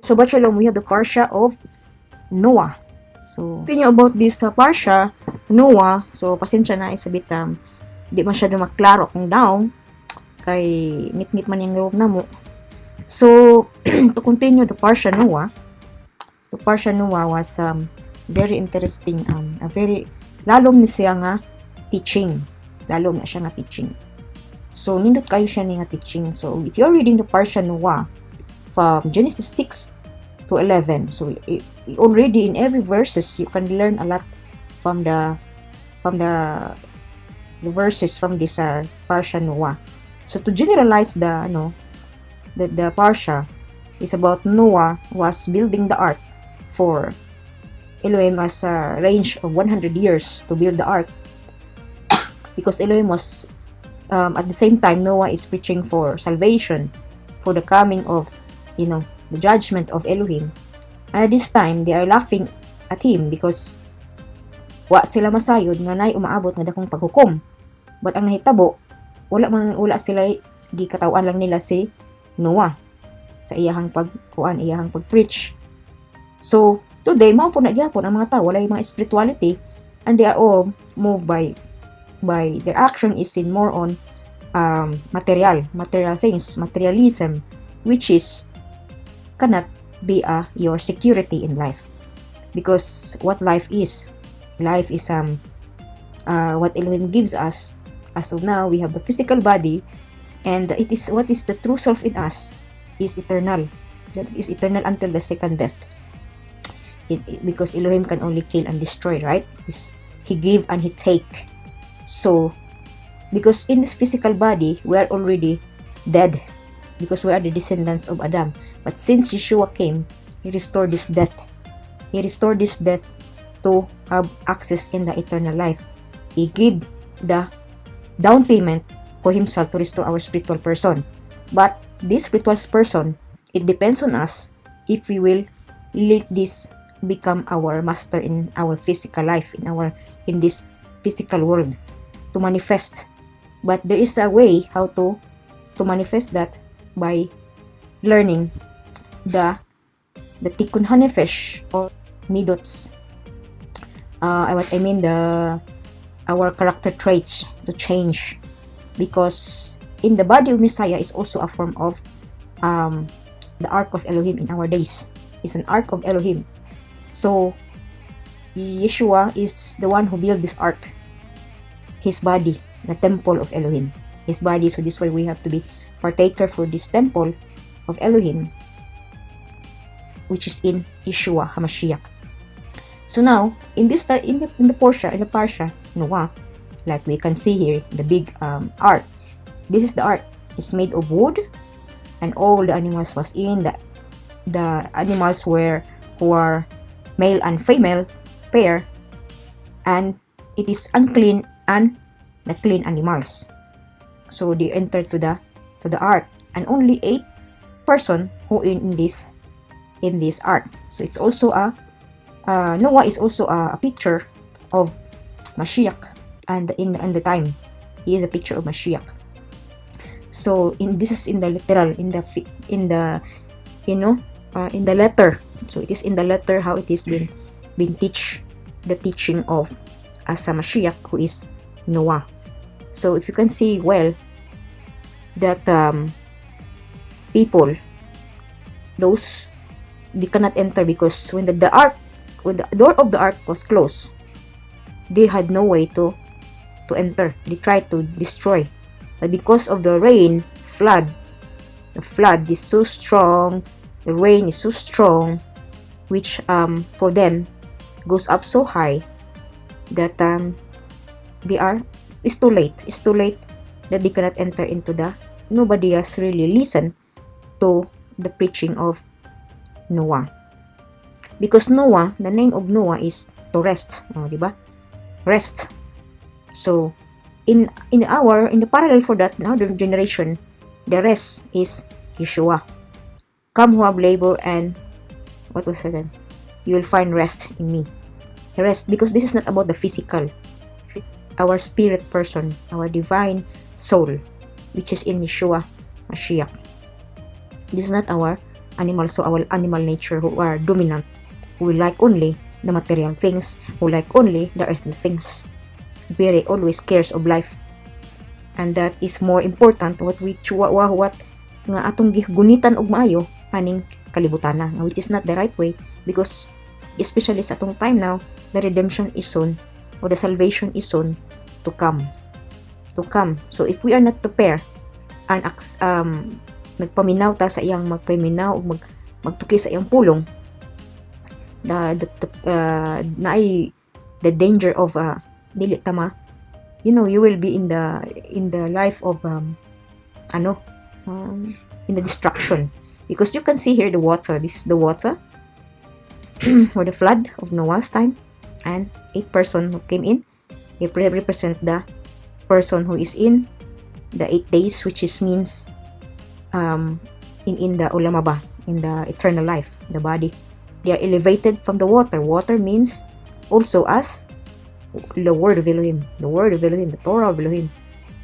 So, but shalom, we have the Parsha of Noah. So, continue about this Parsha, Noah. So, pasensya na, isabit, di masyado maklaro kung daw, kay ngit-ngit man yung loob na mo. So, to continue the Parsha Noah, the Parsha Noah was very interesting, a very, lalom ni siya nga teaching. Lalom na siya nga teaching. So, nindot kayo siya ni nga teaching. So, if you're reading the Parsha Noah, from Genesis 6 to 11, so already in every verses, you can learn a lot from the verses from this Parsha Noah. So, to generalize the Parsha is about Noah was building the ark for Elohim has a range of 100 years to build the ark because Elohim was at the same time Noah is preaching for salvation, for the coming of the judgment of Elohim. And at this time they are laughing at him because wa sila masayod nga nay umaabot nga dakong paghukom. But ang nahitabo wala sila di katawan lang nila si Noah sa iyahang pag-preach. So today, mao po na gyapon ang mga tao, walay mga spirituality, and they are all moved by their action is in more on material things, materialism, which is cannot be your security in life. Because what life is what Elohim gives us. As of now, we have the physical body, and it is what is the true self in us is eternal. That is eternal until the second death. Because Elohim can only kill and destroy, right? He give and he take. So, because in this physical body, we are already dead. Because we are the descendants of Adam. But since Yeshua came, He restored this death. He restored this death to have access in the eternal life. He gave the down payment for Himself to restore our spiritual person. But this spiritual person, it depends on us if we will let this become our master in our physical life, in this physical world, to manifest. But there is a way how to manifest that by learning the tikkun hanefesh or midots. Our character traits to change, because in the body of Messiah is also a form of the ark of Elohim in our days. It's an ark of Elohim. So, Yeshua is the one who built this ark. His body, the temple of Elohim. His body, so this way we have to be partaker for this temple of Elohim, which is in Yeshua HaMashiach. So now, in the Parsha Noah, like we can see here, the big ark. This is the ark. It's made of wood, and all the animals was in. The animals who are male and female pair, and it is unclean and the clean animals. So they enter to the ark, and only 8 person who in this ark. So it's also Noah is also a picture of Mashiach, and in the time he is a picture of Mashiach. So this is in the literal, in the letter. So it is in the letter how it is been the teaching of as a Mashiach, who is Noah. So if you can see well that people, those they cannot enter because when the door of the ark was closed, they had no way to enter. They tried to destroy, but because of the rain, the flood is so strong, the rain is so strong, which for them goes up so high that it's too late that they cannot enter into nobody has really listened to the preaching of Noah, because Noah, the name of Noah is to rest, diba? Rest. So in the parallel for that, now the generation, the rest is Yeshua. Come who have labor and what was it? You will find rest in me. Rest, because this is not about the physical. Our spirit person, our divine soul, which is in Yeshua Mashiach. This is not our animals, so our animal nature who are dominant, who like only the material things, who like only the earthly things. Very always cares of life. And that is more important what nga atong gunitan og maayo kaning kalibutana, which is not the right way, because especially sa atong time now, the redemption is soon, or the salvation is soon to come. So if we are not prepared and nagpaminaw ta sa iyang magpaminaw ug magtuki sa iyang pulong, the danger of dili tama, you will be in the life of in the destruction, because you can see here the water. This is the water for the flood of Noah's time, and 8 person who came in, they represent the person who is in the 8 days, which is means in the ulamaba, in the eternal life, the body. They are elevated from the water. Water means also as the word of Elohim, the Torah of Elohim.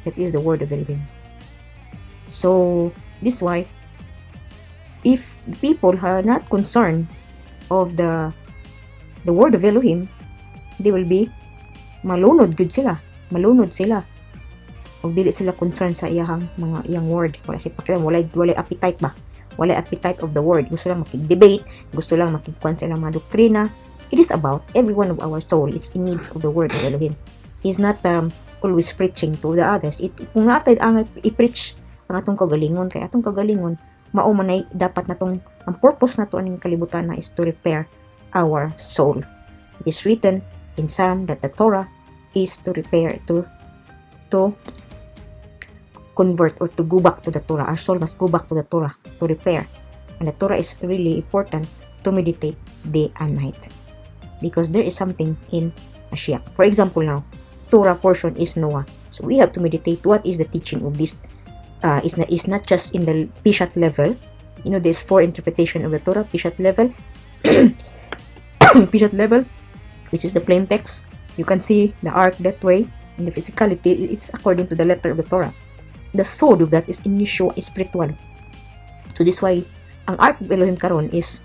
That is the word of Elohim. So this is why, if people are not concerned of the word of Elohim, they will be malunod sila. Ug dili sila concerned sa iyang word. Wala siya pakialam, walay appetite ba? Walay appetite of the word. Gusto lang makig-debate, gusto lang makigkuan sa ilang mga doktrina. It is about every one of our soul. It's in needs of the word of Elohim. He's not always preaching to the others. Kung natay ang i-preach ang atong kagalingon, kay atong kagalingon, mao man ay dapat natong ang purpose nato aning kalibutan na is to repair our soul. It is written in Psalm that the Torah is to repair, to convert, or to go back to the Torah. Our soul must go back to the Torah to repair. And the Torah is really important to meditate day and night, because there is something in Mashiach. For example now, Torah portion is Noah. So we have to meditate what is the teaching of this. Is not just in the Pishat level. There's 4 interpretation of the Torah. Pishat level, Pishat level, which is the plain text. You can see the ark that way. In the physicality, it's according to the letter of the Torah. The soul of that is in Yeshua, is spiritual. So this why ang ark of Elohim karon is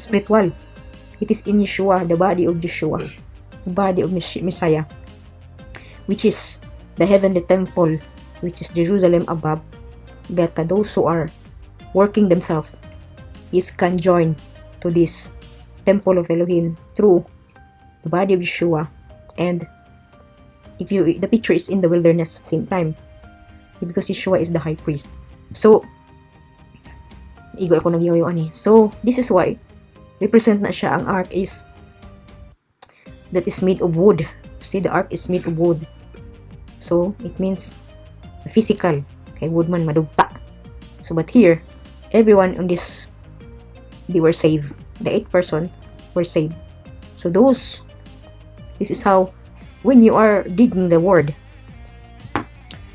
spiritual. It is in Yeshua, the body of Yeshua, the body of Messiah, which is the heavenly temple, which is Jerusalem above, that those who are working themselves can join to this temple of Elohim through the body of Yeshua. And the picture is in the wilderness at the same time, because Yeshua is the high priest. So igo ako nagyawayan So this is why represent na siya ang ark that is made of wood. See, the ark is made of wood. So it means physical, kay wood man madugta. So but here, everyone on this, they were saved. The 8 person were saved. So this is how, when you are digging the word,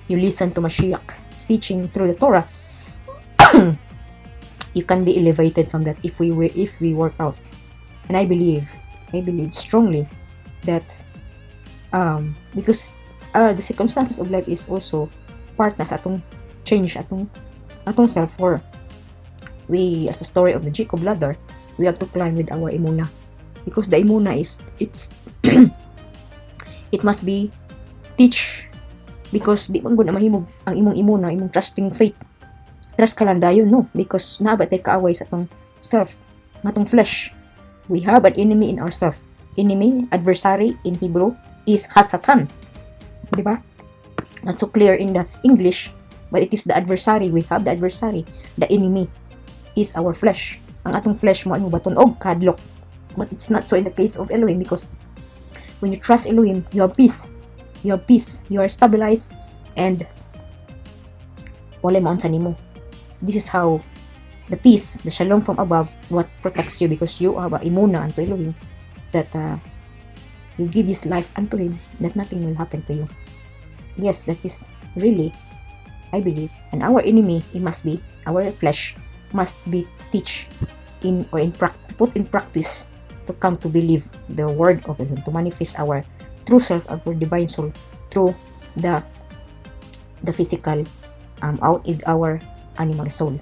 you listen to Mashiach teaching through the Torah, you can be elevated from that if we work out. And I believe strongly that because the circumstances of life is also part na sa atong change atong self, or we, as a story of the Jacob ladder, we have to climb with our imuna, because the imuna it must be teach, because di man gud na mahimog ang imong imuna, imong trusting faith. Trust ka lang dayon, no, because nabat tay kaaway sa atong self, atong flesh. We have an enemy in ourself. Enemy, adversary in Hebrew is Hasatan, di ba? Not so clear in the English, but it is the adversary. We have the adversary. The enemy is our flesh. Ang atong flesh mo baton og kadlok. But it's not so in the case of Elohim, because when you trust Elohim, you have peace. You have peace. You are stabilized, and wala maon sa nimo. This is how the peace, the shalom from above, what protects you, because you have imuna unto Elohim, that you give His life unto Him, that nothing will happen to you. Yes, that is really, I believe. And our enemy, it must be, our flesh must be put in practice to come to believe the word of Elohim, to manifest our true self, our divine soul, through the physical out in our animal soul.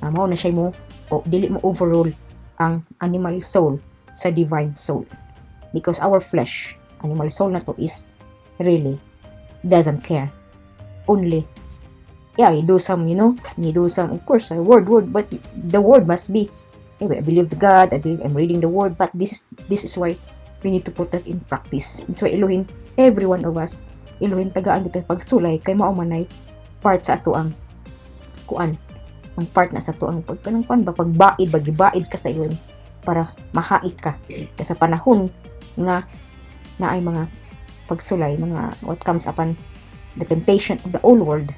mao na siya mo o dili mo overrule ang animal soul sa divine soul, because our flesh, animal soul na to, is really doesn't care. Only, yeah, you do some, of course, word, but the word must be, I believe the God, I'm reading the word, but this is why we need to put that in practice. So Elohim, every one of us, Elohim, tagaan dito pagsulay kay mao manay part sa ato ang kuan, ang part na sa ato ang pagkanang kuan ba, pagbaid ka sa Elohim para mahait ka sa panahon nga na ay mga pagsulay, mga what comes upon the temptation of the old world,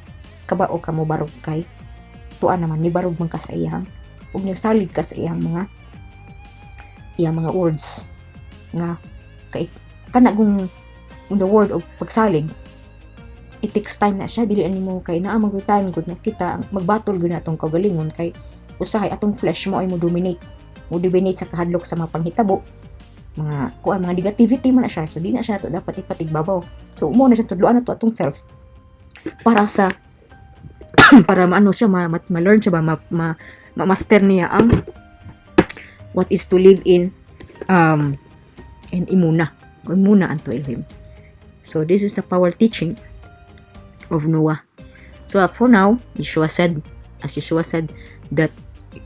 kabao ka mo barog kay tuan naman ni barog man ka sa iyang ug nagsalig ka sa iyang mga words nga kay kanagong the word of pagsalig, it takes time na siya, dili mo kay naa mag-time gud na kita magbatol gud natong kagalingon kay usahay atong flesh mo ay mo dominate sa kahadlok sa mga panghitabo, mga negativity man na siya. So di na siya nato dapat ipatigbabaw. So umo na siya tudloan nato atong self para sa para maano siya ma-learn siya ba, ma-master niya ang what is to live in imuna anto Elohim. So this is a power teaching of Noah. So for now, Yeshua said that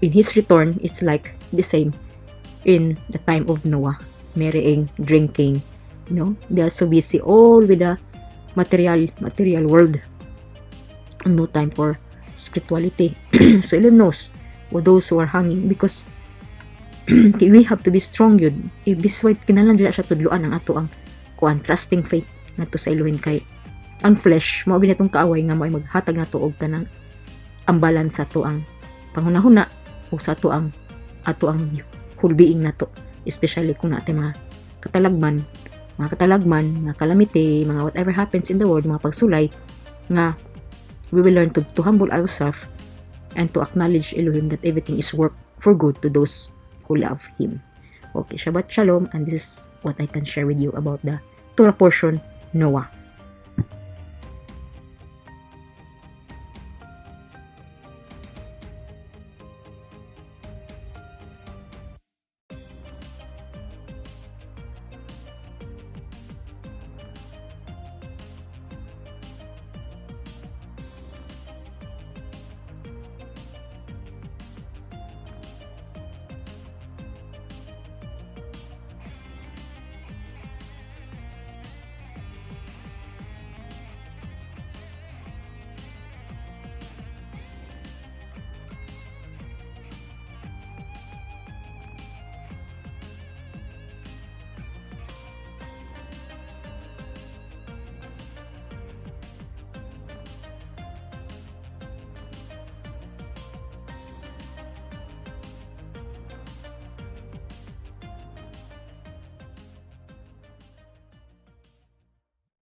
in his return, it's like the same in the time of Noah. Marrying, drinking, they are so busy all with the material world. No time for spirituality. So Elohim knows for those who are hanging, because we have to be strong yun. If this way, kinalan dyan siya tudluan ang ato ang trusting faith nato sa Elohim, kay ang flesh, mao ginatong kaaway nga may maghatag nato og tanang ambalan sa ato ang panghunahuna ug sa ato ang hulbiing nato, especially kung natin mga katalagman, mga calamity, mga whatever happens in the world, mga pagsulay, nga we will learn to humble ourselves and to acknowledge Elohim that everything is work for good to those who love Him. Okay, Shabbat Shalom, and this is what I can share with you about the Torah portion, Noah.